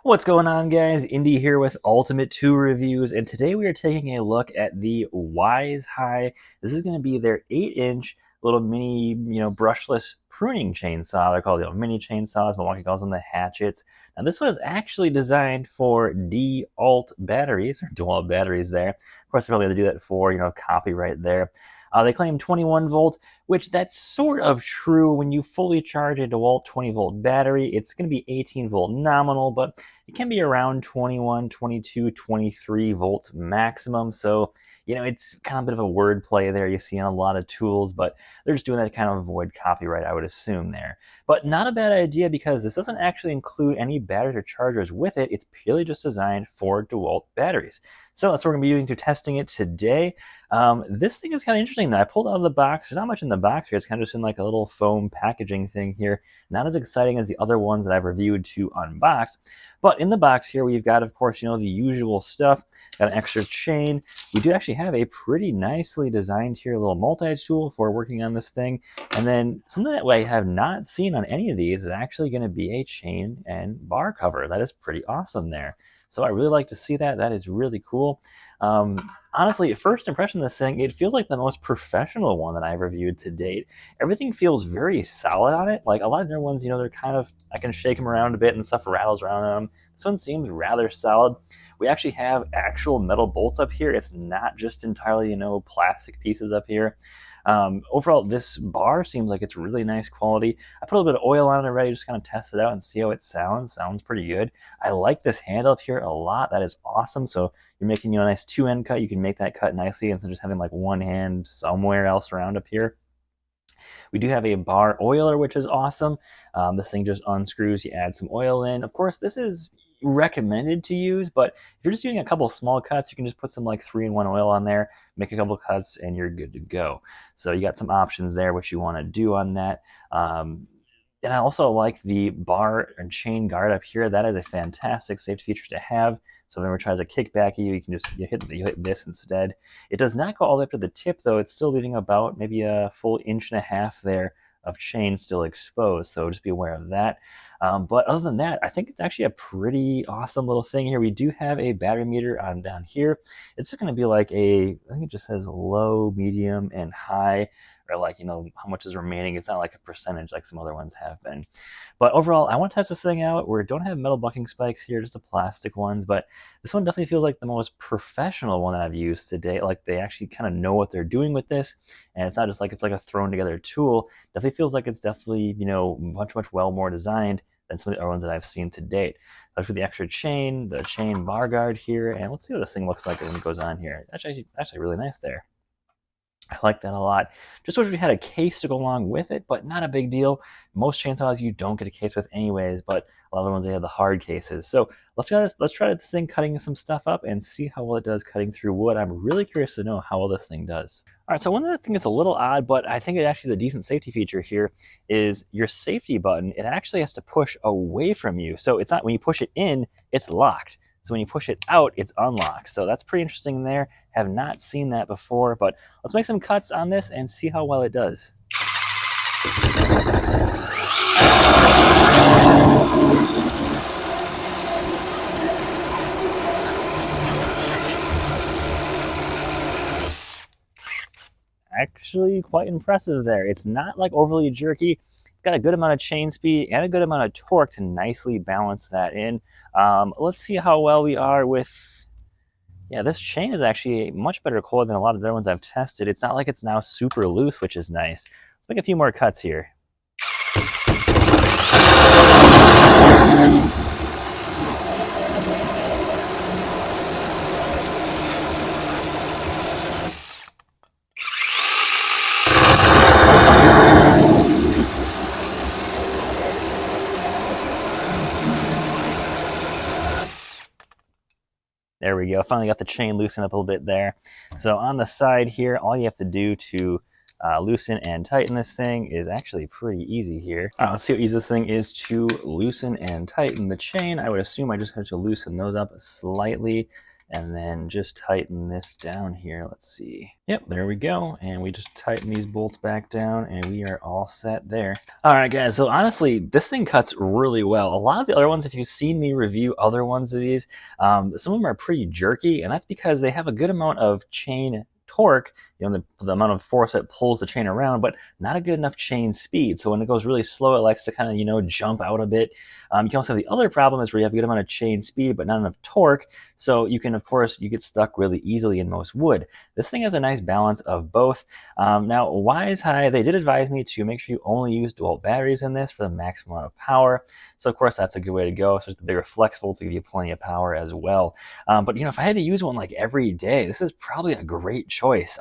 What's going on, guys? Indy here with Ultimate 2 Reviews, and today we are taking a look at the WiseHigh. This is going to be their 8-inch little mini, brushless pruning chainsaw. They're called mini chainsaws. Milwaukee calls them the hatchets. Now, this one is actually designed for Dewalt batteries, or Dewalt batteries there. Of course, they probably have to do that for, copyright there. They claim 21 volt, which that's sort of true. When you fully charge a DeWalt 20 volt battery, it's going to be 18 volt nominal, but it can be around 21, 22, 23 volts maximum. So, it's kind of a bit of a word play there you see on a lot of tools, but they're just doing that to kind of avoid copyright, I would assume there. But not a bad idea because this doesn't actually include any batteries or chargers with it. It's purely just designed for DeWalt batteries. So that's what we're going to be doing to testing it today. This thing is kind of interesting though. I pulled out of the box. There's not much in the box here. It's kind of just in like a little foam packaging thing here. Not as exciting as the other ones that I've reviewed to unbox. But in the box here, we've got, of course, the usual stuff. Got an extra chain. We do actually have a pretty nicely designed here little multi-tool for working on this thing. And then something that I have not seen on any of these is actually going to be a chain and bar cover. That is pretty awesome there. So I really like to see that. That is really cool. Honestly, first impression of this thing, it feels like the most professional one that I've reviewed to date. Everything feels very solid on it. Like a lot of their ones, they're kind of, I can shake them around a bit and stuff rattles around on them. This one seems rather solid. We actually have actual metal bolts up here. It's not just entirely, plastic pieces up here. Overall, this bar seems like it's really nice quality. I put a little bit of oil on it already, just kind of test it out and see how it sounds. Sounds pretty good. I like this handle up here a lot. That is awesome. So you're making a nice 2-end cut. You can make that cut nicely instead of just having like one hand somewhere else around up here. We do have a bar oiler, which is awesome. This thing just unscrews. You add some oil in. Of course, this is recommended to use, but if you're just doing a couple of small cuts, you can just put some like 3-in-1 oil on there, make a couple of cuts, and you're good to go. So you got some options there, what you want to do on that. And I also like the bar and chain guard up here. That is a fantastic safety feature to have. So if anyone tries to kick back at you, you can just hit this instead. It does not go all the way up to the tip, though. It's still leaving about maybe a full 1.5 inches there of chain still exposed. So just be aware of that. But other than that, I think it's actually a pretty awesome little thing here. We do have a battery meter on down here. It's just going to be like I think it just says low, medium, and high, or like, how much is remaining. It's not like a percentage like some other ones have been. But overall, I want to test this thing out. We don't have metal bucking spikes here, just the plastic ones, but this one definitely feels like the most professional one that I've used to date. Like they actually kind of know what they're doing with this, and it's not just like it's like a thrown together tool. Definitely feels like it's definitely, much well more designed than some of the other ones that I've seen to date. Especially the extra chain, the chain bar guard here, and let's see what this thing looks like when it goes on here. That's actually really nice there. I like that a lot. Just wish we had a case to go along with it, but not a big deal. Most chainsaws you don't get a case with anyways, but a lot of the ones they have the hard cases. So let's try this thing cutting some stuff up and see how well it does cutting through wood. I'm really curious to know how well this thing does. All right, so one of the things that's a little odd, but I think it actually is a decent safety feature here, is your safety button. It actually has to push away from you. So it's not, when you push it in, it's locked. So when you push it out, it's unlocked. So that's pretty interesting there. Have not seen that before, but let's make some cuts on this and see how well it does. Actually quite impressive there. It's not like overly jerky. It's got a good amount of chain speed and a good amount of torque to nicely balance that in. Let's see how well we are with, yeah, this chain is actually much better quality than a lot of the other ones I've tested. It's not like it's now super loose, which is nice. Let's make a few more cuts here. There we go. Finally got the chain loosened up a little bit there. So on the side here, all you have to do to loosen and tighten this thing is actually pretty easy here. Let's see how easy this thing is to loosen and tighten the chain. I would assume I just have to loosen those up slightly. and then just tighten this down here. Let's see. Yep, there we go. And we just tighten these bolts back down and we are all set there. All right, guys. So honestly, this thing cuts really well. A lot of the other ones, if you've seen me review other ones of these, some of them are pretty jerky, and that's because they have a good amount of chain torque, the amount of force that pulls the chain around, but not a good enough chain speed. So when it goes really slow, it likes to kind of, jump out a bit. You can also have the other problem is where you have a good amount of chain speed, but not enough torque. So you can, of course, you get stuck really easily in most wood. This thing has a nice balance of both. Now, WiseHigh, they did advise me to make sure you only use Dewalt batteries in this for the maximum amount of power. So of course, that's a good way to go. So it's the bigger flexible to give you plenty of power as well. But if I had to use one like every day, this is probably a great choice.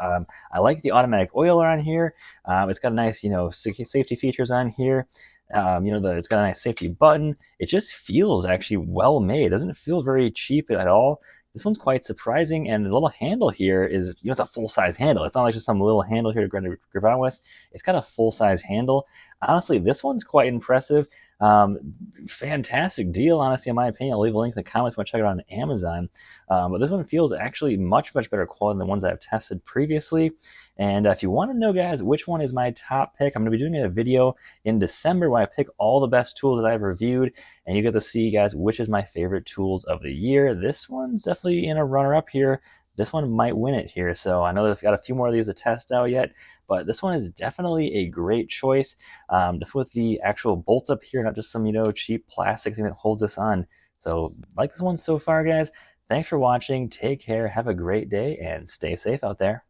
I like the automatic oiler on here. It's got a nice, safety features on here. It's got a nice safety button. It just feels actually well made. It doesn't feel very cheap at all. This one's quite surprising, and the little handle here is, it's a full-size handle. It's not like just some little handle here to grip on with. It's got a full-size handle. Honestly, this one's quite impressive. Fantastic deal, honestly, in my opinion. I'll leave a link in the comments if you want to check it out on Amazon. But this one feels actually much, much better quality than the ones I've tested previously. And if you want to know, guys, which one is my top pick, I'm going to be doing a video in December where I pick all the best tools that I've reviewed, and you get to see, guys, which is my favorite tools of the year. This one's definitely in a runner-up here. This one might win it here. So I know they've got a few more of these to test out yet, but this one is definitely a great choice. With the actual bolts up here, not just some, cheap plastic thing that holds this on. So like this one so far, guys. Thanks for watching. Take care. Have a great day and stay safe out there.